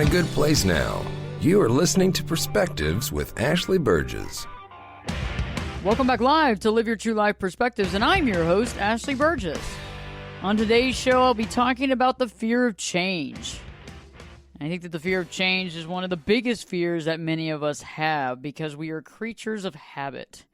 a good place now. You are listening to Perspectives with Ashley Burgess. Welcome back live to Live Your True Life Perspectives, and I'm your host, Ashley Burgess. On today's show, I'll be talking about the fear of change. I think that the fear of change is one of the biggest fears that many of us have because we are creatures of habit.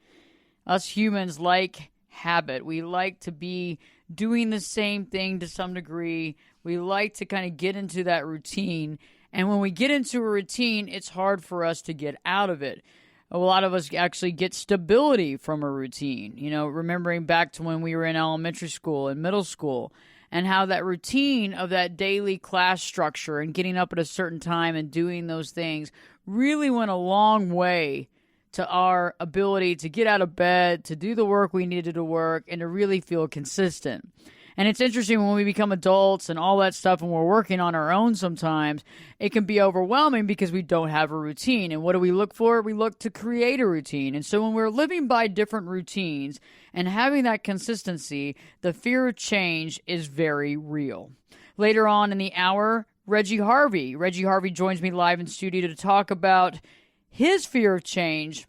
Us humans like habit. We like to be doing the same thing to some degree. We like to kind of get into that routine. And when we get into a routine, it's hard for us to get out of it. A lot of us actually get stability from a routine. You know, remembering back to when we were in elementary school and middle school, and how that routine of that daily class structure and getting up at a certain time and doing those things really went a long way to our ability to get out of bed, to do the work we needed to work, and to really feel consistent. And it's interesting when we become adults and all that stuff and we're working on our own sometimes, it can be overwhelming because we don't have a routine. And what do we look for? We look to create a routine. And so when we're living by different routines and having that consistency, the fear of change is very real. Later on in the hour, Reggie Harvey. Reggie Harvey joins me live in studio to talk about his fear of change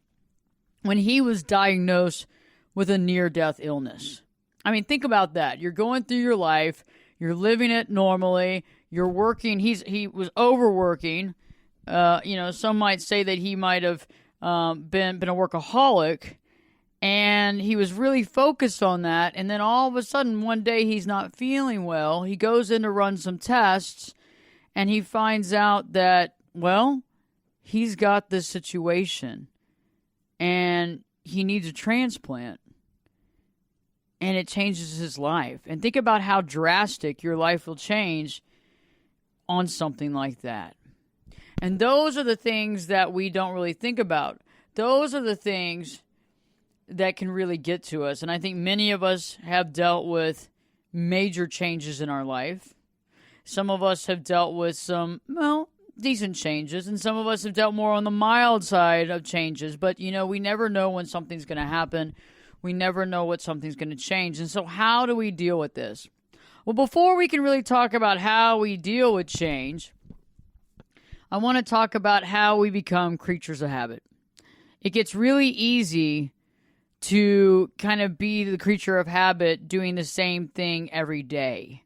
when he was diagnosed with a near-death illness. I mean, think about that. You're going through your life. You're living it normally. You're working. He was overworking. Some might say that he might have been a workaholic, and he was really focused on that. And then all of a sudden, one day he's not feeling well. He goes in to run some tests, and he finds out that, well, he's got this situation, and he needs a transplant. And it changes his life. And think about how drastic your life will change on something like that. And those are the things that we don't really think about. Those are the things that can really get to us. And I think many of us have dealt with major changes in our life. Some of us have dealt with some, decent changes. And some of us have dealt more on the mild side of changes. But, we never know when something's going to happen. We never know what something's going to change. And so how do we deal with this? Well, before we can really talk about how we deal with change, I want to talk about how we become creatures of habit. It gets really easy to kind of be the creature of habit doing the same thing every day.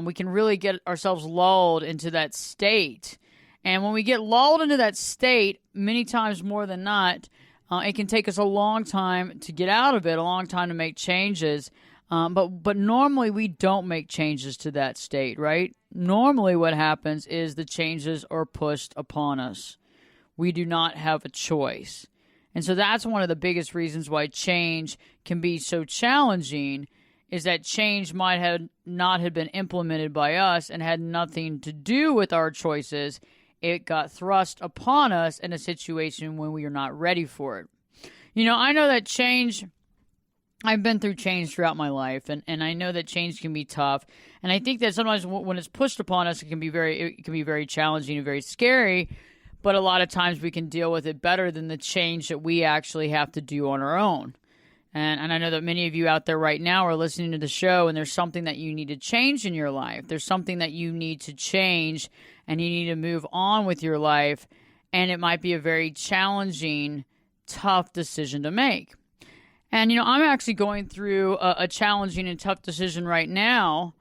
We can really get ourselves lulled into that state. And when we get lulled into that state, many times more than not, it can take us a long time to get out of it, a long time to make changes. But normally we don't make changes to that state, right? Normally what happens is the changes are pushed upon us. We do not have a choice. And so that's one of the biggest reasons why change can be so challenging, is that change might have not have been implemented by us and had nothing to do with our choices. It got thrust upon us in a situation when we are not ready for it. I know that change, I've been through change throughout my life, and I know that change can be tough. And I think that sometimes when it's pushed upon us, it can be very challenging and very scary. But a lot of times we can deal with it better than the change that we actually have to do on our own. And I know that many of you out there right now are listening to the show, and there's something that you need to change in your life. There's something that you need to change, and you need to move on with your life. And it might be a very challenging, tough decision to make. And, I'm actually going through a challenging and tough decision right now.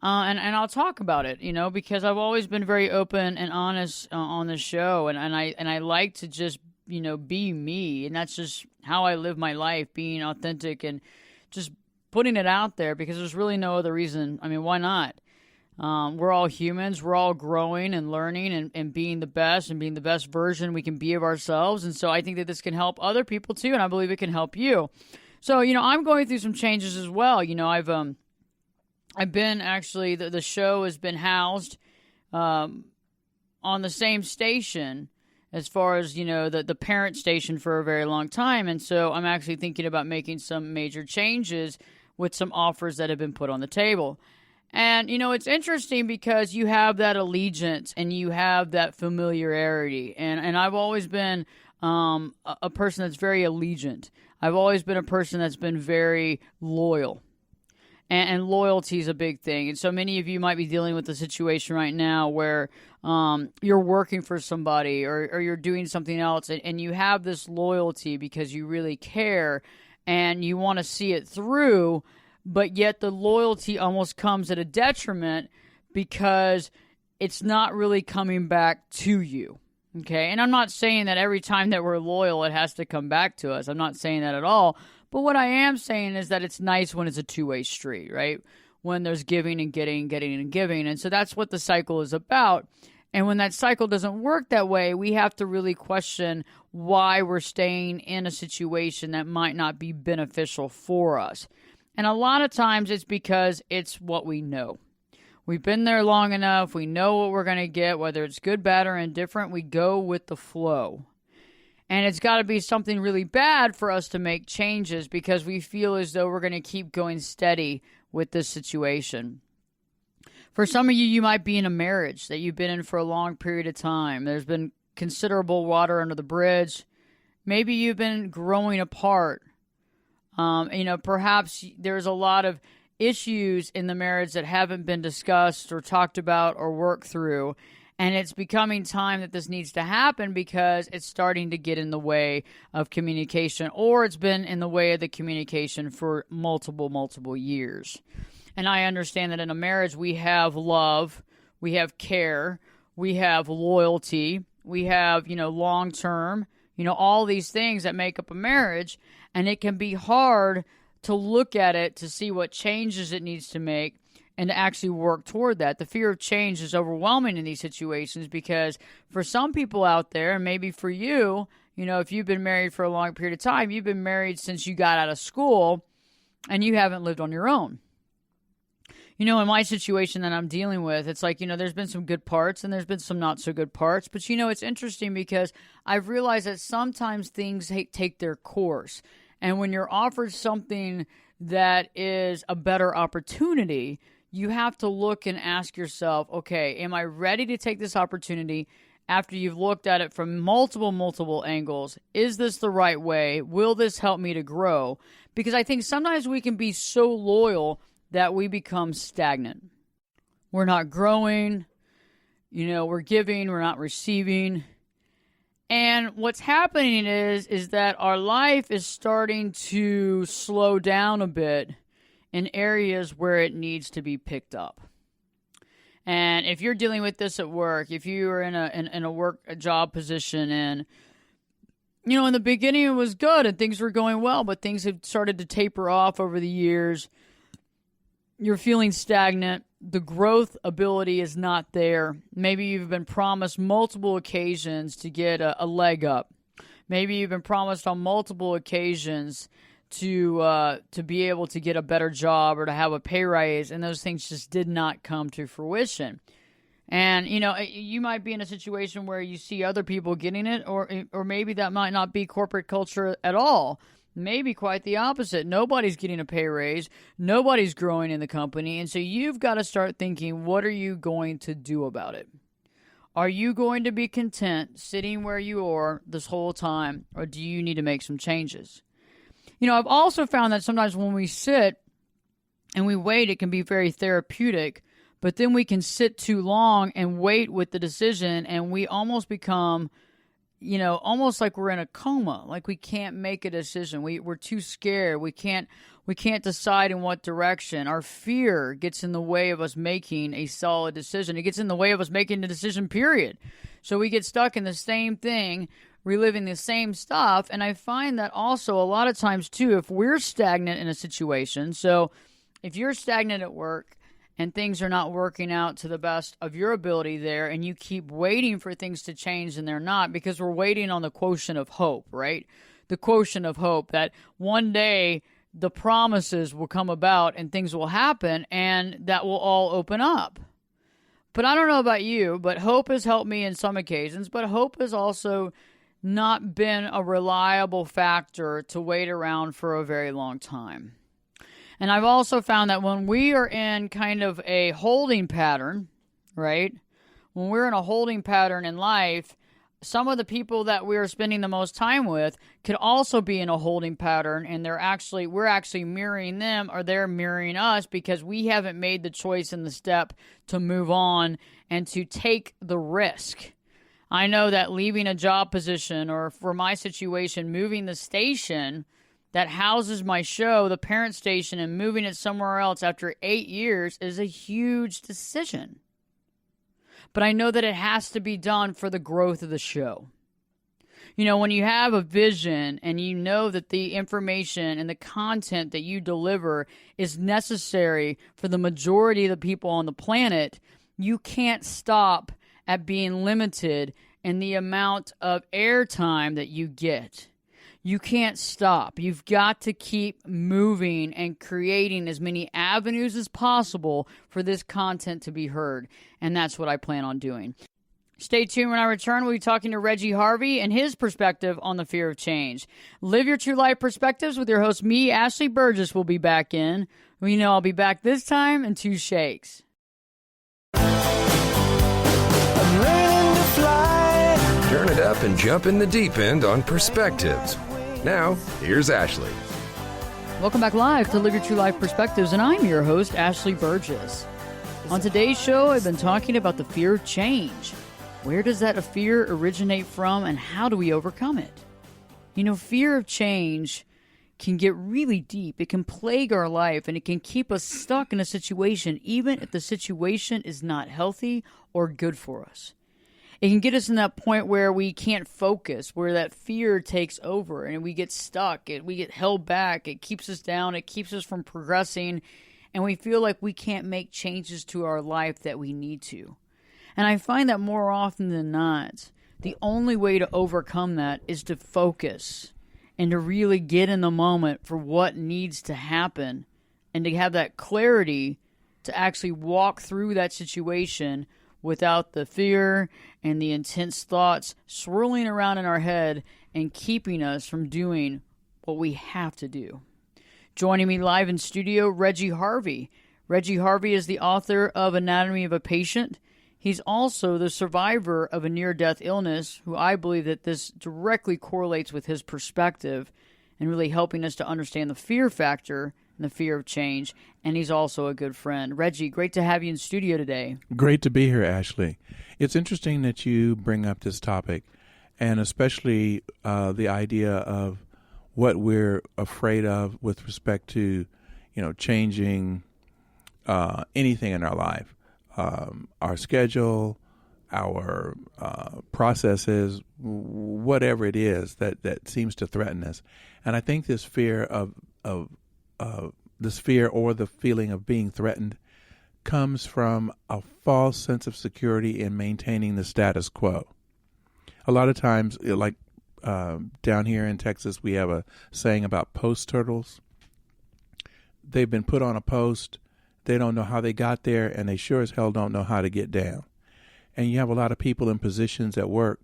And I'll talk about it, because I've always been very open and honest on the show. And I like to just be me. And that's just how I live my life, being authentic and just putting it out there, because there's really no other reason. I mean, why not? We're all humans. We're all growing and learning and being the best and being the best version we can be of ourselves. And so I think that this can help other people too. And I believe it can help you. So, I'm going through some changes as well. I've been actually, the show has been housed on the same station as far as, the parent station for a very long time. And so I'm actually thinking about making some major changes with some offers that have been put on the table. And, it's interesting because you have that allegiance and you have that familiarity. And I've always been a person that's very allegiant. I've always been a person that's been very loyal. And loyalty is a big thing. And so many of you might be dealing with a situation right now where you're working for somebody or you're doing something else, and you have this loyalty because you really care and you want to see it through, but yet the loyalty almost comes at a detriment because it's not really coming back to you. Okay, and I'm not saying that every time that we're loyal, it has to come back to us. I'm not saying that at all. But what I am saying is that it's nice when it's a two-way street, right? When there's giving and getting, getting and giving. And so that's what the cycle is about. And when that cycle doesn't work that way, we have to really question why we're staying in a situation that might not be beneficial for us. And a lot of times it's because it's what we know. We've been there long enough. We know what we're going to get, whether it's good, bad, or indifferent. We go with the flow. And it's got to be something really bad for us to make changes because we feel as though we're going to keep going steady with this situation. For some of you, you might be in a marriage that you've been in for a long period of time. There's been considerable water under the bridge. Maybe you've been growing apart. Perhaps there's a lot of issues in the marriage that haven't been discussed or talked about or worked through. And it's becoming time that this needs to happen because it's starting to get in the way of communication, or it's been in the way of the communication for multiple years. And I understand that in a marriage we have love, we have care, we have loyalty, we have, long-term, all these things that make up a marriage. And it can be hard to look at it to see what changes it needs to make and to actually work toward that. The fear of change is overwhelming in these situations because for some people out there, and maybe for you, if you've been married for a long period of time, you've been married since you got out of school and you haven't lived on your own. In my situation that I'm dealing with, it's like, there's been some good parts and there's been some not so good parts. But, it's interesting because I've realized that sometimes things take their course. And when you're offered something that is a better opportunity, you have to look and ask yourself, okay, am I ready to take this opportunity after you've looked at it from multiple angles? Is this the right way? Will this help me to grow? Because I think sometimes we can be so loyal that we become stagnant. We're not growing, we're giving, we're not receiving. And what's happening is that our life is starting to slow down a bit in areas where it needs to be picked up. And if you're dealing with this at work, if you are in a job position and in the beginning it was good and things were going well, but things have started to taper off over the years, you're feeling stagnant. The growth ability is not there. Maybe you've been promised multiple occasions to get a leg up. Maybe you've been promised on multiple occasions to be able to get a better job or to have a pay raise, and those things just did not come to fruition. And, you might be in a situation where you see other people getting it, or maybe that might not be corporate culture at all. Maybe quite the opposite. Nobody's getting a pay raise. Nobody's growing in the company. And so you've got to start thinking, what are you going to do about it? Are you going to be content sitting where you are this whole time, or do you need to make some changes? I've also found that sometimes when we sit and we wait, it can be very therapeutic, but then we can sit too long and wait with the decision, and we almost become almost like we're in a coma, like we can't make a decision. We're too scared. We can't decide in what direction. Our fear gets in the way of us making a solid decision. It gets in the way of us making the decision, period. So we get stuck in the same thing, reliving the same stuff. And I find that also a lot of times too, if we're stagnant in a situation, so if you're stagnant at work, and things are not working out to the best of your ability there, and you keep waiting for things to change and they're not, because we're waiting on the quotient of hope, right? The quotient of hope that one day the promises will come about and things will happen and that will all open up. But I don't know about you, but hope has helped me in some occasions, but hope has also not been a reliable factor to wait around for a very long time. And I've also found that when we are in kind of a holding pattern, right? When we're in a holding pattern in life, some of the people that we're spending the most time with could also be in a holding pattern, and we're actually mirroring them, or they're mirroring us, because we haven't made the choice and the step to move on and to take the risk. I know that leaving a job position, or for my situation, moving the station that houses my show, the parent station, and moving it somewhere else after 8 years is a huge decision. But I know that it has to be done for the growth of the show. You know, when you have a vision and you know that the information and the content that you deliver is necessary for the majority of the people on the planet, you can't stop at being limited in the amount of airtime that you get. You can't stop. You've got to keep moving and creating as many avenues as possible for this content to be heard. And that's what I plan on doing. Stay tuned. When I return, we'll be talking to Reggie Harvey and his perspective on the fear of change. Live Your True Life Perspectives with your host, me, Ashley Burgess, will be back in. We know I'll be back this time in 2 shakes. I'm learning to fly. Turn it up and jump in the deep end on Perspectives. Now, here's Ashley. Welcome back live to Live Your True Life Perspectives, and I'm your host, Ashley Burgess. On today's show, I've been talking about the fear of change. Where does that fear originate from, and how do we overcome it? You know, fear of change can get really deep. It can plague our life, and it can keep us stuck in a situation, even if the situation is not healthy or good for us. It can get us in that point where we can't focus, where that fear takes over and we get stuck. We get held back. It keeps us down. It keeps us from progressing. And we feel like we can't make changes to our life that we need to. And I find that more often than not, the only way to overcome that is to focus and to really get in the moment for what needs to happen, and to have that clarity to actually walk through that situation without the fear and the intense thoughts swirling around in our head and keeping us from doing what we have to do. Joining me live in studio, Reggie Harvey. Reggie Harvey is the author of Anatomy of a Patient. He's also the survivor of a near-death illness, who I believe that this directly correlates with his perspective and really helping us to understand the fear factor and the fear of change. And he's also a good friend. Reggie, great to have you in studio today. Great to be here, Ashley. It's interesting that you bring up this topic, and especially the idea of what we're afraid of with respect to, changing anything in our life, our schedule, our processes, whatever it is that seems to threaten us. And I think this fear of this fear or the feeling of being threatened comes from a false sense of security in maintaining the status quo. A lot of times, like down here in Texas, we have a saying about post turtles. They've been put on a post. They don't know how they got there, and they sure as hell don't know how to get down. And you have a lot of people in positions at work.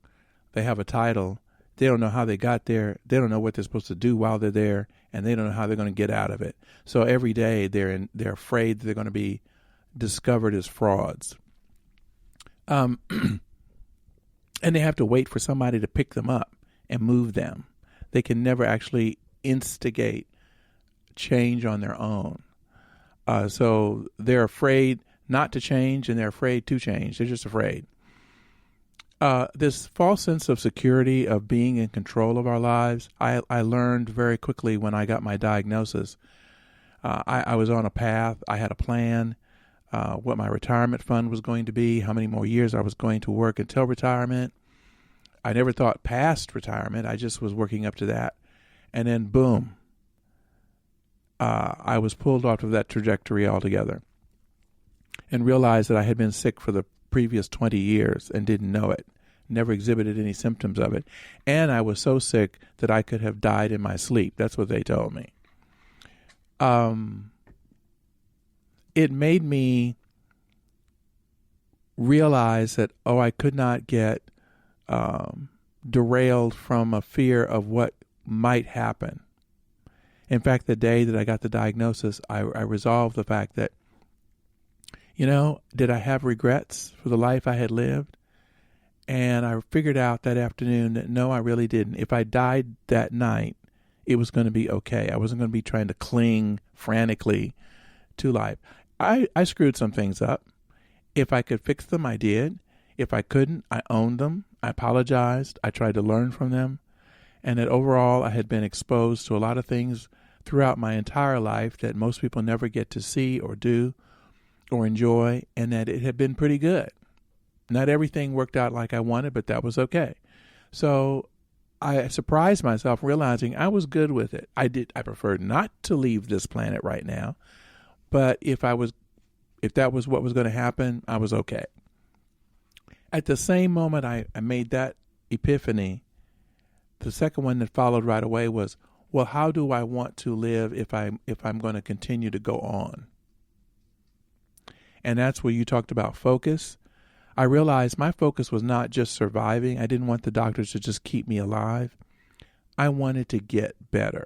They have a title. They don't know how they got there. They don't know what they're supposed to do while they're there, and they don't know how they're going to get out of it. So every day they're afraid they're going to be discovered as frauds. And they have to wait for somebody to pick them up and move them. They can never actually instigate change on their own. So they're afraid not to change, and they're afraid to change. They're just afraid. This false sense of security of being in control of our lives, I learned very quickly when I got my diagnosis. I was on a path. I had a plan, what my retirement fund was going to be, how many more years I was going to work until retirement. I never thought past retirement. I just was working up to that. And then, boom, I was pulled off of that trajectory altogether and realized that I had been sick for the previous 20 years and didn't know it, never exhibited any symptoms of it. And I was so sick that I could have died in my sleep. That's what they told me. It made me realize that, I could not get derailed from a fear of what might happen. In fact, the day that I got the diagnosis, I resolved the fact that, did I have regrets for the life I had lived? And I figured out that afternoon that no, I really didn't. If I died that night, it was going to be okay. I wasn't going to be trying to cling frantically to life. I screwed some things up. If I could fix them, I did. If I couldn't, I owned them. I apologized. I tried to learn from them. And that overall, I had been exposed to a lot of things throughout my entire life that most people never get to see or do or enjoy, and that it had been pretty good. Not everything worked out like I wanted, but that was okay. So I surprised myself realizing I was good with it. I preferred not to leave this planet right now, but if that was what was going to happen, I was okay. At the same moment I made that epiphany, the second one that followed right away was, well, how do I want to live if I'm going to continue to go on? And that's where you talked about focus. I realized my focus was not just surviving. I didn't want the doctors to just keep me alive. I wanted to get better.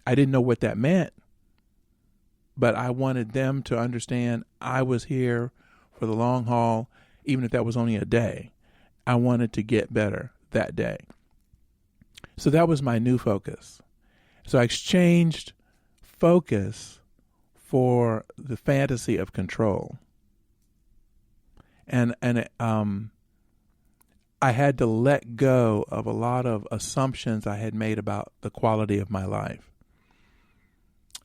I didn't know what that meant, but I wanted them to understand I was here for the long haul, even if that was only a day. I wanted to get better that day. So that was my new focus. So I exchanged focus for the fantasy of control. And I had to let go of a lot of assumptions I had made about the quality of my life.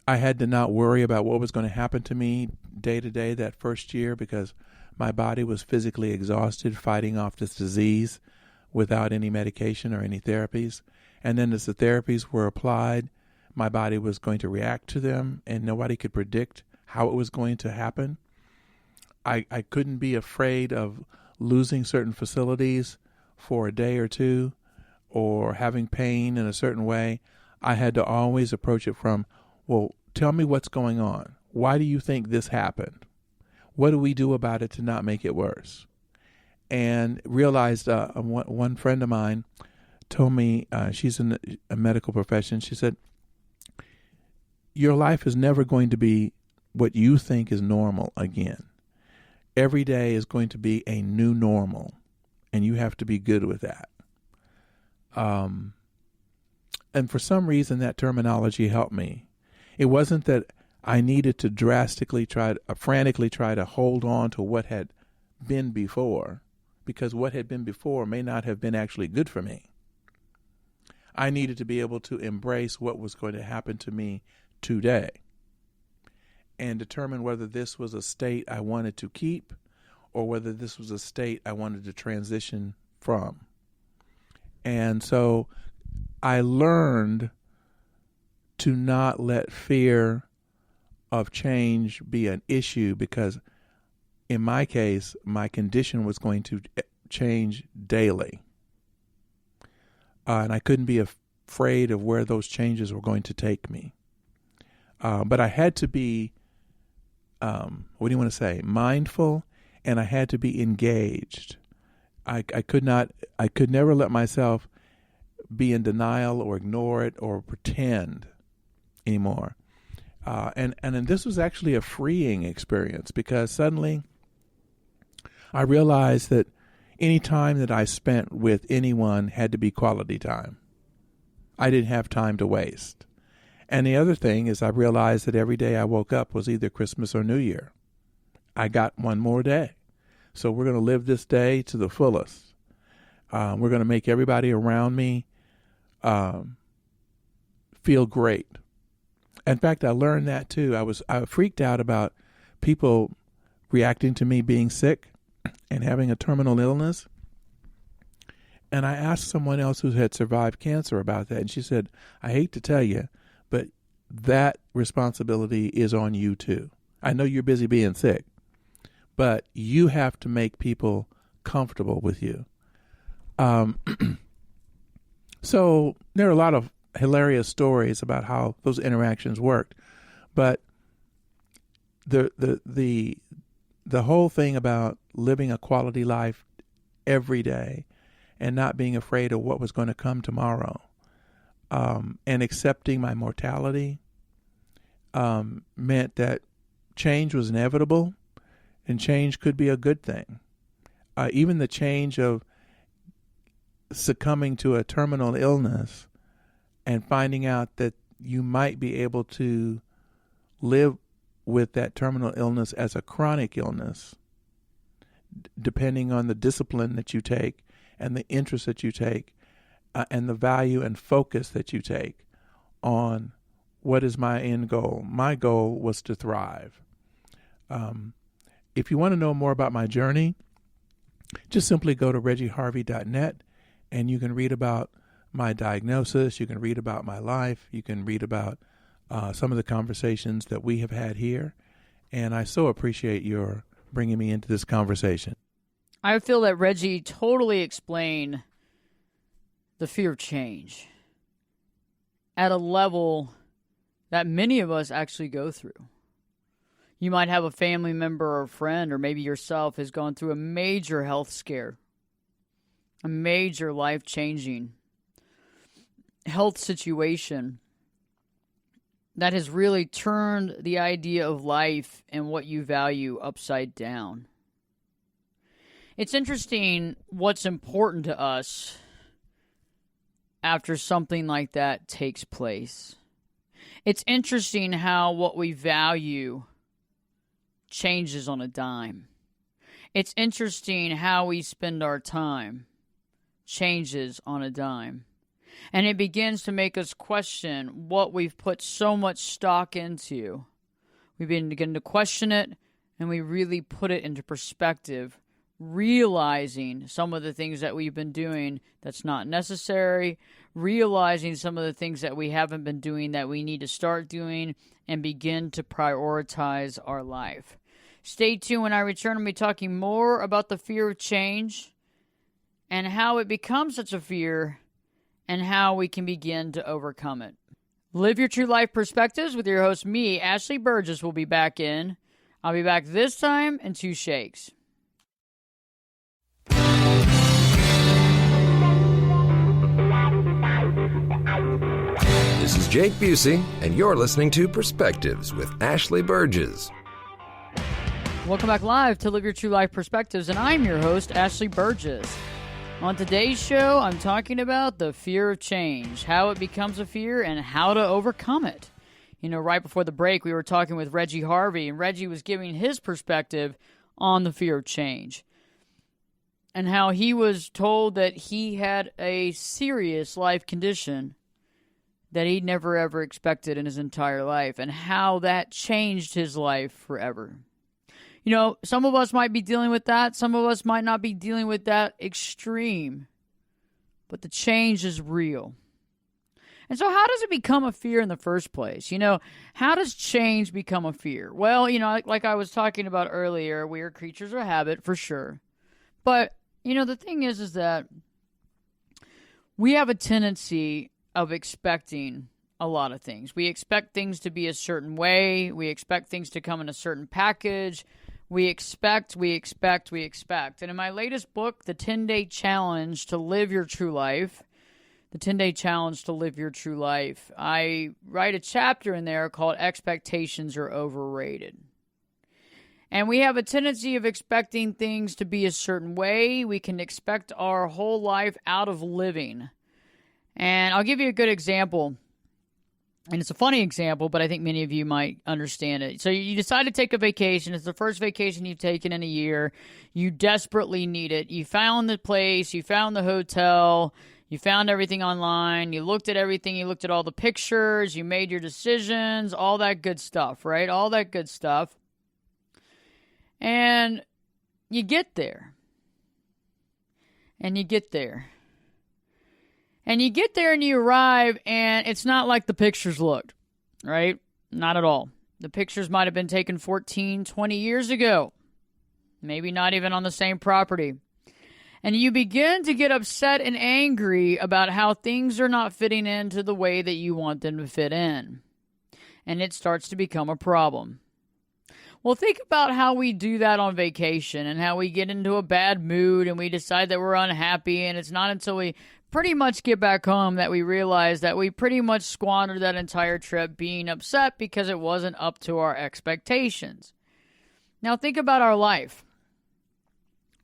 I had to not worry about what was going to happen to me day to day that first year because my body was physically exhausted fighting off this disease without any medication or any therapies. And then as the therapies were applied, my body was going to react to them, and nobody could predict how it was going to happen. I couldn't be afraid of losing certain facilities for a day or two or having pain in a certain way. I had to always approach it from, well, tell me what's going on. Why do you think this happened? What do we do about it to not make it worse? And realized one friend of mine told me, she's in a medical profession, she said, your life is never going to be what you think is normal again. Every day is going to be a new normal, and you have to be good with that. And for some reason, that terminology helped me. It wasn't that I needed to frantically try to hold on to what had been before, because what had been before may not have been actually good for me. I needed to be able to embrace what was going to happen to me today and determine whether this was a state I wanted to keep or whether this was a state I wanted to transition from. And so I learned to not let fear of change be an issue because in my case, my condition was going to change daily. And I couldn't be afraid of where those changes were going to take me. But I had to be, mindful, and I had to be engaged. I could never let myself be in denial or ignore it or pretend anymore. And this was actually a freeing experience because suddenly I realized that any time that I spent with anyone had to be quality time. I didn't have time to waste. And the other thing is I realized that every day I woke up was either Christmas or New Year. I got one more day. So we're going to live this day to the fullest. We're going to make everybody around me feel great. In fact, I learned that too. I freaked out about people reacting to me being sick and having a terminal illness. And I asked someone else who had survived cancer about that. And she said, I hate to tell you, but that responsibility is on you too. I know you're busy being sick, but you have to make people comfortable with you. So there are a lot of hilarious stories about how those interactions worked, but the whole thing about living a quality life every day and not being afraid of what was going to come tomorrow, and accepting my mortality, meant that change was inevitable and change could be a good thing. Even the change of succumbing to a terminal illness and finding out that you might be able to live with that terminal illness as a chronic illness, depending on the discipline that you take and the interest that you take and the value and focus that you take on what is my end goal. My goal was to thrive. If you want to know more about my journey, just simply go to reggieharvey.net and you can read about my diagnosis. You can read about my life. You can read about some of the conversations that we have had here. And I so appreciate your bringing me into this conversation. I feel that Reggie totally explained the fear of change at a level that many of us actually go through. You might have a family member or a friend, or maybe yourself, has gone through a major health scare, a major life-changing health situation that has really turned the idea of life and what you value upside down. It's interesting what's important to us after something like that takes place. It's interesting how what we value changes on a dime. It's interesting how we spend our time changes on a dime. And it begins to make us question what we've put so much stock into. We begin to question it, and we really put it into perspective, realizing some of the things that we've been doing that's not necessary, realizing some of the things that we haven't been doing that we need to start doing, and begin to prioritize our life. Stay tuned. When I return, I'll be talking more about the fear of change and how it becomes such a fear and how we can begin to overcome it. Live Your True Life Perspectives with your host, me, Ashley Burgess, will be back in. I'll be back this time in 2 shakes. This is Jake Busey, and you're listening to Perspectives with Ashley Burgess. Welcome back live to Live Your True Life Perspectives, and I'm your host, Ashley Burgess. On today's show, I'm talking about the fear of change, how it becomes a fear, and how to overcome it. You know, right before the break, we were talking with Reggie Harvey, and Reggie was giving his perspective on the fear of change and how he was told that he had a serious life condition that he'd never ever expected in his entire life, and how that changed his life forever. You know, some of us might be dealing with that. Some of us might not be dealing with that extreme. But the change is real. And so how does it become a fear in the first place? You know, how does change become a fear? Well, you know, like I was talking about earlier, we are creatures of habit for sure. But, you know, the thing is that we have a tendency of expecting a lot of things. We expect things to be a certain way. We expect things to come in a certain package. We expect. And in my latest book, The 10-Day Challenge to Live Your True Life, I write a chapter in there called Expectations Are Overrated. And we have a tendency of expecting things to be a certain way. We can expect our whole life out of living. And I'll give you a good example. And it's a funny example, but I think many of you might understand it. So you decide to take a vacation. It's the first vacation you've taken in a year. You desperately need it. You found the place. You found the hotel. You found everything online. You looked at everything. You looked at all the pictures. You made your decisions. All that good stuff, right? All that good stuff. And you get there. And you get there. And you get there and you arrive, and it's not like the pictures looked, right? Not at all. The pictures might have been taken 14, 20 years ago. Maybe not even on the same property. And you begin to get upset and angry about how things are not fitting into the way that you want them to fit in. And it starts to become a problem. Well, think about how we do that on vacation and how we get into a bad mood and we decide that we're unhappy, and it's not until we pretty much get back home that we realize that we pretty much squandered that entire trip being upset because it wasn't up to our expectations. Now think about our life.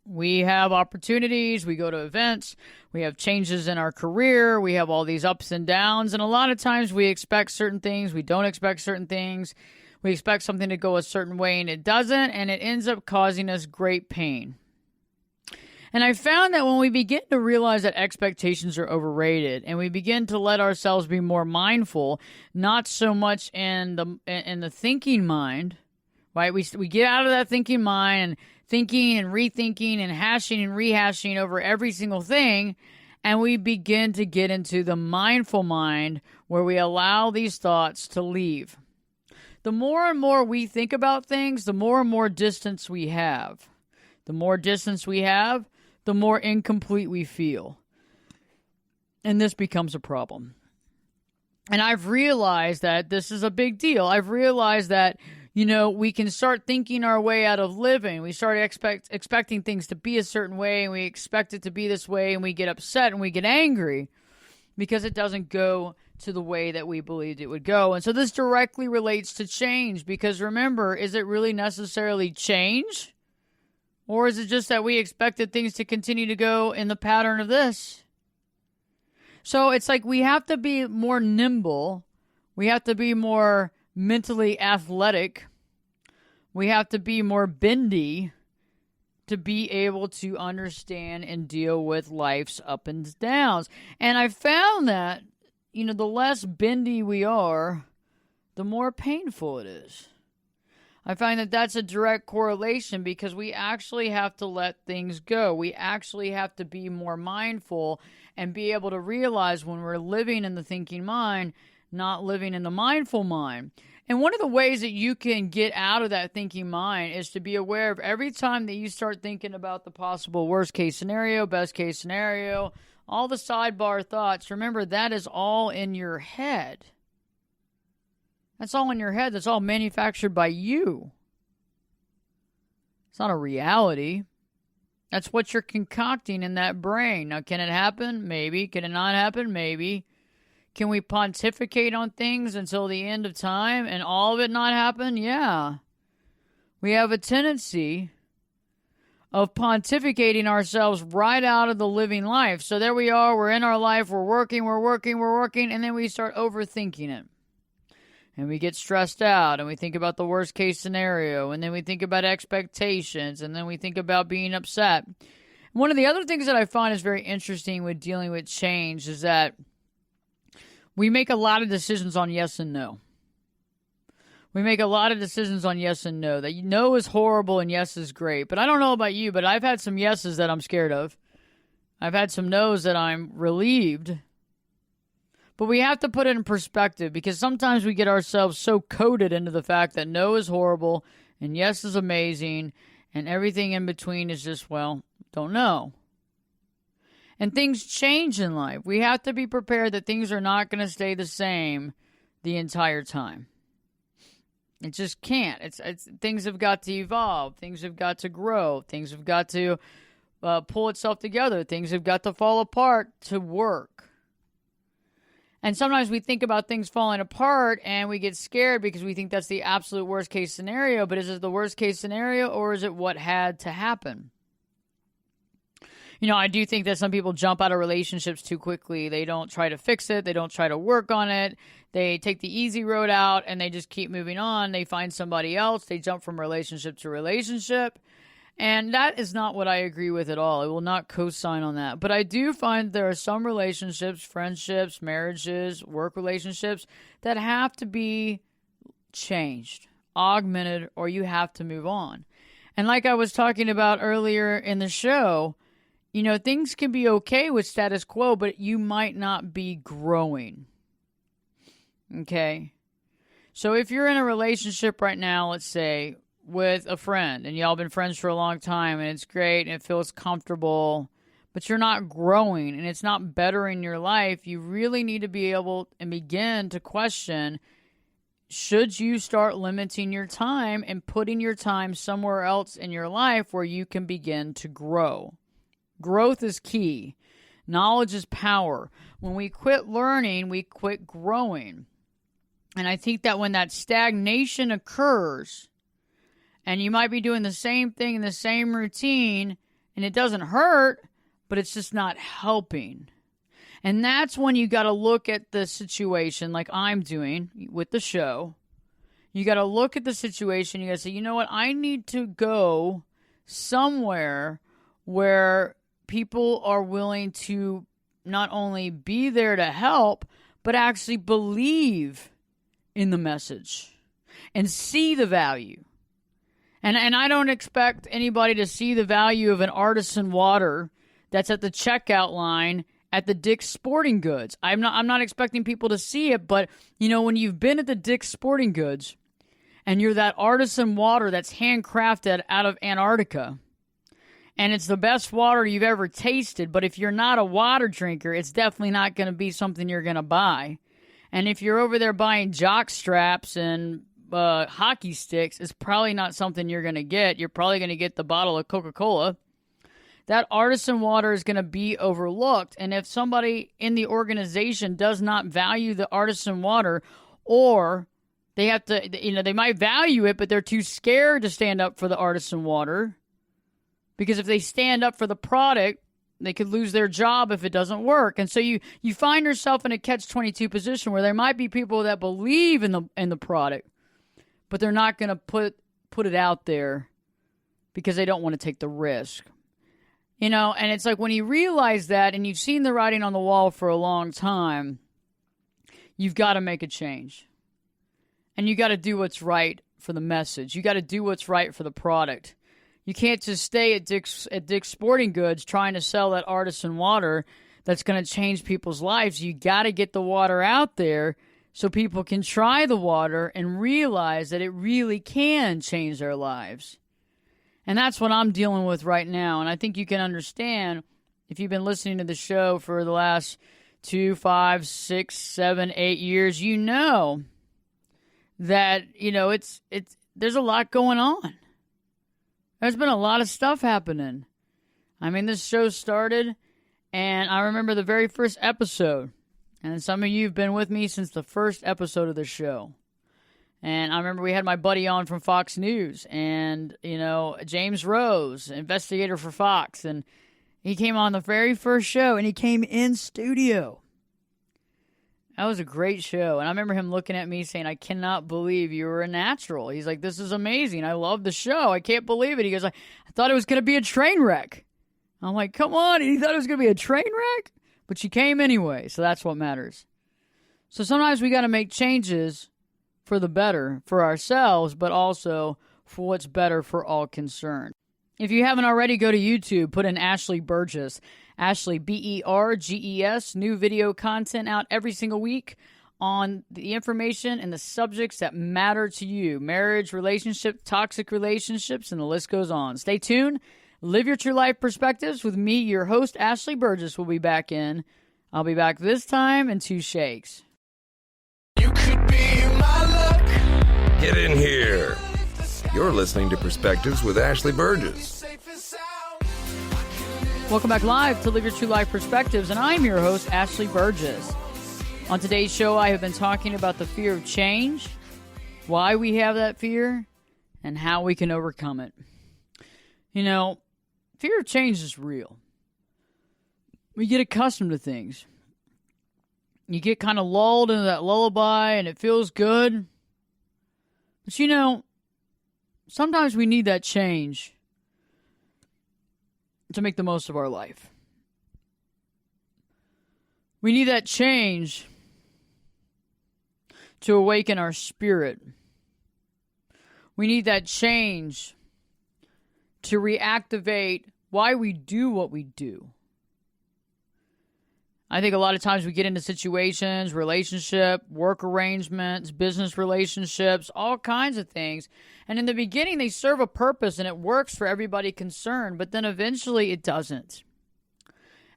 We have opportunities. We go to events. We have changes in our career. We have all these ups and downs. And a lot of times we expect certain things. We don't expect certain things. We expect something to go a certain way and it doesn't. And it ends up causing us great pain. And I found that when we begin to realize that expectations are overrated and we begin to let ourselves be more mindful, not so much in the thinking mind, right? We get out of that thinking mind and thinking and rethinking and hashing and rehashing over every single thing, and we begin to get into the mindful mind where we allow these thoughts to leave. The more and more we think about things, the more and more distance we have. The more distance we have, the more incomplete we feel. And this becomes a problem. And I've realized that this is a big deal. I've realized that, we can start thinking our way out of living. We start expecting things to be a certain way, and we expect it to be this way, and we get upset and we get angry because it doesn't go to the way that we believed it would go. And so this directly relates to change, because remember, is it really necessarily change? Or is it just that we expected things to continue to go in the pattern of this? So it's like we have to be more nimble. We have to be more mentally athletic. We have to be more bendy to be able to understand and deal with life's ups and downs. And I found that, the less bendy we are, the more painful it is. I find that that's a direct correlation, because we actually have to let things go. We actually have to be more mindful and be able to realize when we're living in the thinking mind, not living in the mindful mind. And one of the ways that you can get out of that thinking mind is to be aware of every time that you start thinking about the possible worst case scenario, best case scenario, all the sidebar thoughts. Remember, that is all in your head. That's all in your head. That's all manufactured by you. It's not a reality. That's what you're concocting in that brain. Now, can it happen? Maybe. Can it not happen? Maybe. Can we pontificate on things until the end of time and all of it not happen? Yeah. We have a tendency of pontificating ourselves right out of the living life. So there we are. We're in our life. We're working. And then we start overthinking it. And we get stressed out, and we think about the worst case scenario, and then we think about expectations, and then we think about being upset. One of the other things that I find is very interesting with dealing with change is that we make a lot of decisions on yes and no. We make a lot of decisions on yes and no. That no is horrible and yes is great. But I don't know about you, but I've had some yeses that I'm scared of. I've had some no's that I'm relieved. But we have to put it in perspective, because sometimes we get ourselves so coded into the fact that no is horrible and yes is amazing and everything in between is just, don't know. And things change in life. We have to be prepared that things are not going to stay the same the entire time. It just can't. Things have got to evolve. Things have got to grow. Things have got to pull itself together. Things have got to fall apart to work. And sometimes we think about things falling apart and we get scared because we think that's the absolute worst case scenario. But is it the worst case scenario, or is it what had to happen? I do think that some people jump out of relationships too quickly. They don't try to fix it. They don't try to work on it. They take the easy road out and they just keep moving on. They find somebody else. They jump from relationship to relationship. And that is not what I agree with at all. I will not co-sign on that. But I do find there are some relationships, friendships, marriages, work relationships that have to be changed, augmented, or you have to move on. And like I was talking about earlier in the show, things can be okay with status quo, but you might not be growing. Okay? So if you're in a relationship right now, let's say, with a friend, and y'all been friends for a long time, and it's great, and it feels comfortable, but you're not growing, and it's not bettering your life, you really need to be able and begin to question, should you start limiting your time and putting your time somewhere else in your life where you can begin to grow? Growth is key. Knowledge is power. When we quit learning, we quit growing. And I think that when that stagnation occurs, and you might be doing the same thing in the same routine, And it doesn't hurt, but it's just not helping. And that's when you got to look at the situation like I'm doing with the show. You got to look at the situation. You got to say, you know what? I need to go somewhere where people are willing to not only be there to help, but actually believe in the message and see the value. And I don't expect anybody to see the value of an artisan water that's at the checkout line at the Dick's Sporting Goods. I'm not expecting people to see it, but you know, when you've been at the Dick's Sporting Goods and you're that artisan water that's handcrafted out of Antarctica, and it's the best water you've ever tasted, but if you're not a water drinker, it's definitely not going to be something you're going to buy. And if you're over there buying jock straps and hockey sticks, it's probably not something you're going to get. You're probably going to get the bottle of Coca-Cola. That artisan water is going to be overlooked. And if somebody in the organization does not value the artisan water, or they have to, they might value it, but they're too scared to stand up for the artisan water, because if they stand up for the product, they could lose their job if it doesn't work. And so you find yourself in a catch-22 position where there might be people that believe in the product, but they're not going to put it out there because they don't want to take the risk. And it's like when you realize that and you've seen the writing on the wall for a long time, you've got to make a change. And you got to do what's right for the message. You got to do what's right for the product. You can't just stay at Dick's Sporting Goods trying to sell that artisan water that's going to change people's lives. You got to get the water out there so people can try the water and realize that it really can change their lives. And that's what I'm dealing with right now. And I think you can understand, if you've been listening to the show for the last 2, 5, 6, 7, 8 years, you know that, there's a lot going on. There's been a lot of stuff happening. I mean, this show started, and I remember the very first episode. And some of you have been with me since the first episode of the show. And I remember we had my buddy on from Fox News, and, James Rose, investigator for Fox. And he came on the very first show, and he came in studio. That was a great show. And I remember him looking at me saying, I cannot believe you were a natural. He's like, this is amazing. I love the show. I can't believe it. He goes, I thought it was going to be a train wreck. I'm like, come on. And he thought it was going to be a train wreck? But she came anyway. So that's what matters. So sometimes we got to make changes for the better for ourselves, but also for what's better for all concerned. If you haven't already, go to YouTube, put in Ashley Burgess. Ashley, Berges, new video content out every single week on the information and the subjects that matter to you. Marriage, relationship, toxic relationships, and the list goes on. Stay tuned. Live your true life perspectives with me, your host, Ashley Burgess, will be back in. I'll be back this time in 2 shakes. You could be my luck. Get in here. You're listening to Perspectives with Ashley Burgess. Welcome back live to Live Your True Life Perspectives, and I'm your host, Ashley Burgess. On today's show, I have been talking about the fear of change, why we have that fear, and how we can overcome it. Fear of change is real. We get accustomed to things. You get kind of lulled into that lullaby, and it feels good. But sometimes we need that change to make the most of our life. We need that change to awaken our spirit. We need that change to reactivate why we do what we do. I think a lot of times we get into situations, relationship, work arrangements, business relationships, all kinds of things. And in the beginning, they serve a purpose and it works for everybody concerned, but then eventually it doesn't.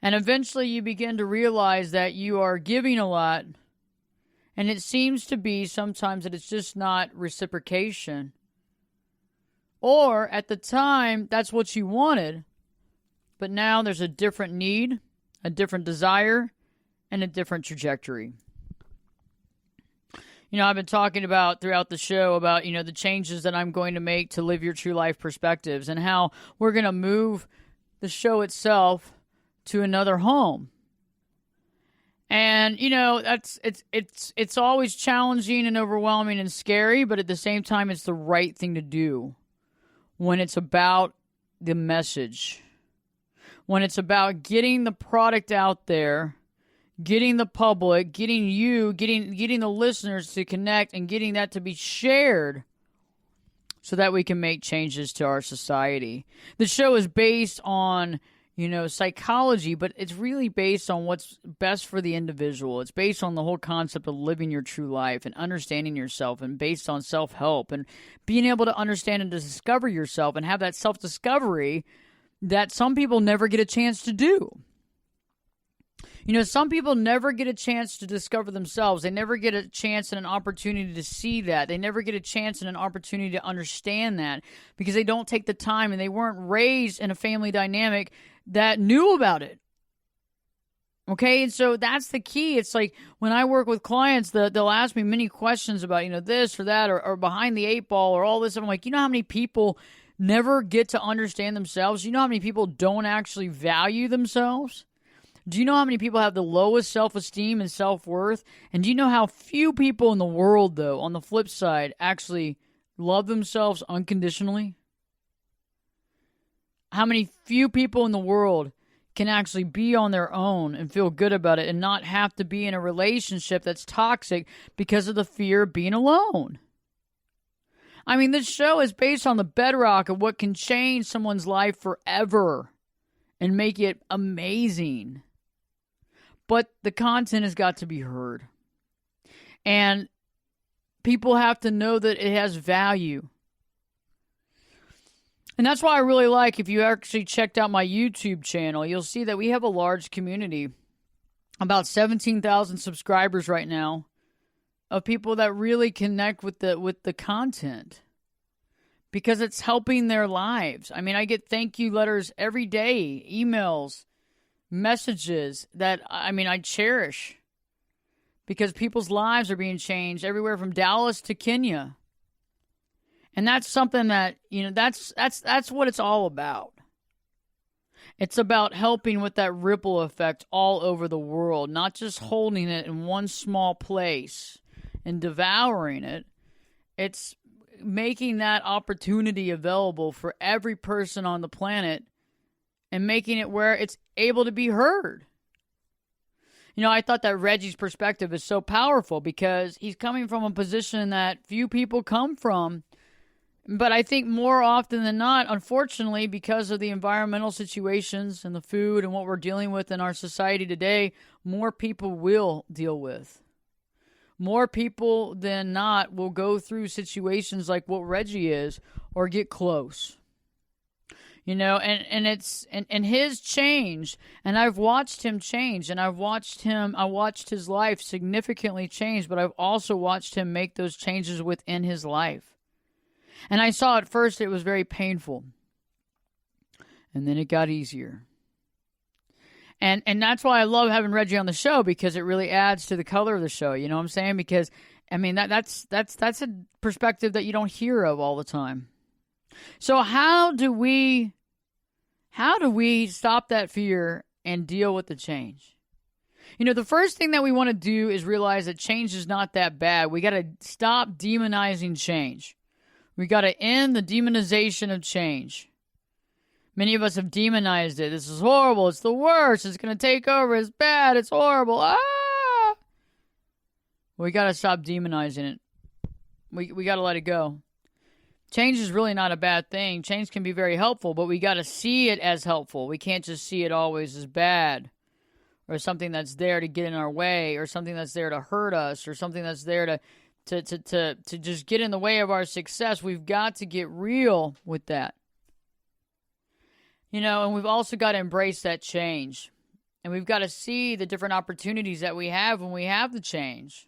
And eventually you begin to realize that you are giving a lot, and it seems to be sometimes that it's just not reciprocation. Or at the time, that's what you wanted, but now there's a different need, a different desire, and a different trajectory. I've been talking about throughout the show about, the changes that I'm going to make to Live Your True Life Perspectives and how we're going to move the show itself to another home. And, it's always challenging and overwhelming and scary, but at the same time, it's the right thing to do when it's about the message, when it's about getting the product out there, getting the public, getting the listeners to connect and getting that to be shared so that we can make changes to our society. The show is based on, psychology, but it's really based on what's best for the individual. It's based on the whole concept of living your true life and understanding yourself, and based on self-help and being able to understand and to discover yourself and have that self-discovery that some people never get a chance to do. Some people never get a chance to discover themselves. They never get a chance and an opportunity to see that. They never get a chance and an opportunity to understand that because they don't take the time and they weren't raised in a family dynamic that knew about it. Okay, and so that's the key. It's like when I work with clients, they'll ask me many questions about, this or that or behind the eight ball or all this. I'm like, how many people never get to understand themselves? You know how many people don't actually value themselves? Do you know how many people have the lowest self-esteem and self-worth? And do you know how few people in the world, though, on the flip side, actually love themselves unconditionally? How many few people in the world can actually be on their own and feel good about it and not have to be in a relationship that's toxic because of the fear of being alone? I mean, this show is based on the bedrock of what can change someone's life forever and make it amazing. But the content has got to be heard. And people have to know that it has value. And that's why I really like, if you actually checked out my YouTube channel, you'll see that we have a large community, about 17,000 subscribers right now, of people that really connect with the content because it's helping their lives. I mean, I get thank you letters every day, emails, messages that, I cherish because people's lives are being changed everywhere from Dallas to Kenya. And that's something that, that's what it's all about. It's about helping with that ripple effect all over the world, not just holding it in one small place and devouring it. It's making that opportunity available for every person on the planet and making it where it's able to be heard. I thought that Reggie's perspective is so powerful because he's coming from a position that few people come from. But I think more often than not, unfortunately, because of the environmental situations and the food and what we're dealing with in our society today, more people will deal with. More people than not will go through situations like what Reggie is or get close. And it's and his change, and I've watched him change, and I watched his life significantly change, but I've also watched him make those changes within his life. And I saw at first it was very painful. And then it got easier. And that's why I love having Reggie on the show, because it really adds to the color of the show. You know what I'm saying? Because that's a perspective that you don't hear of all the time. So how do we stop that fear and deal with the change? The first thing that we want to do is realize that change is not that bad. We got to stop demonizing change. We got to end the demonization of change. Many of us have demonized it. This is horrible. It's the worst. It's going to take over. It's bad. It's horrible. We got to stop demonizing it. We got to let it go. Change is really not a bad thing. Change can be very helpful, but we got to see it as helpful. We can't just see it always as bad, or something that's there to get in our way, or something that's there to hurt us, or something that's there to just get in the way of our success. We've got to get real with that. And we've also got to embrace that change. And we've got to see the different opportunities that we have when we have the change.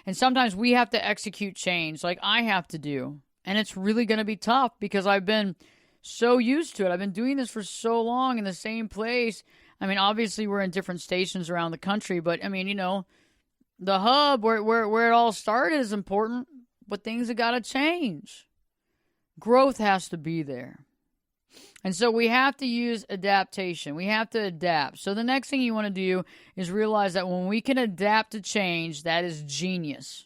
And sometimes we have to execute change like I have to do. And it's really going to be tough because I've been so used to it. I've been doing this for so long in the same place. Obviously we're in different stations around the country, but the hub where it all started is important, but things have got to change. Growth has to be there. And so we have to use adaptation. We have to adapt. So the next thing you want to do is realize that when we can adapt to change, that is genius.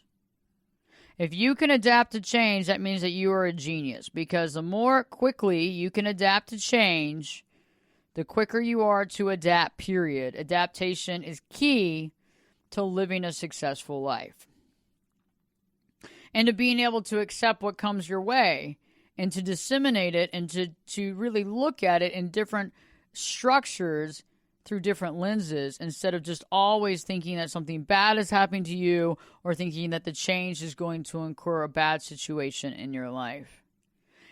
If you can adapt to change, that means that you are a genius, because the more quickly you can adapt to change, the quicker you are to adapt, period. Adaptation is key to living a successful life. And to being able to accept what comes your way and to disseminate it and to really look at it in different structures through different lenses, instead of just always thinking that something bad is happening to you or thinking that the change is going to incur a bad situation in your life.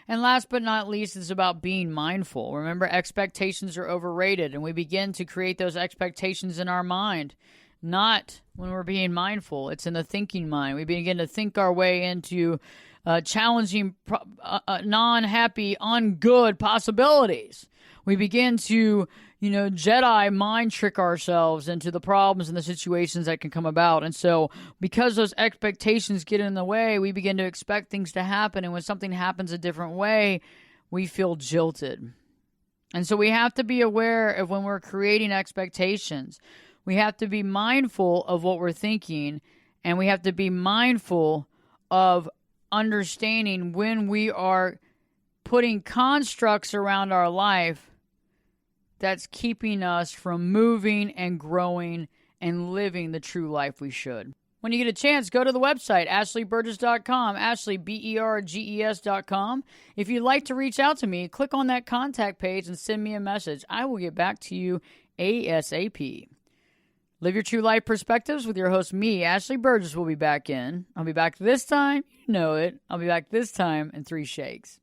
And last but not least, it's about being mindful. Remember, expectations are overrated, and we begin to create those expectations in our mind. Not when we're being mindful. It's in the thinking mind. We begin to think our way into challenging, non-happy, ungood possibilities. We begin to, Jedi mind trick ourselves into the problems and the situations that can come about. And so because those expectations get in the way, we begin to expect things to happen. And when something happens a different way, we feel jilted. And so we have to be aware of when we're creating expectations. We have to be mindful of what we're thinking, and we have to be mindful of understanding when we are putting constructs around our life that's keeping us from moving and growing and living the true life we should. When you get a chance, go to the website, ashleyburgess.com, Ashley, BERGES.com. If you'd like to reach out to me, click on that contact page and send me a message. I will get back to you ASAP. Live Your True Life Perspectives with your host, me, Ashley Burgess, will be back in. I'll be back this time. You know it. I'll be back this time in 3 shakes.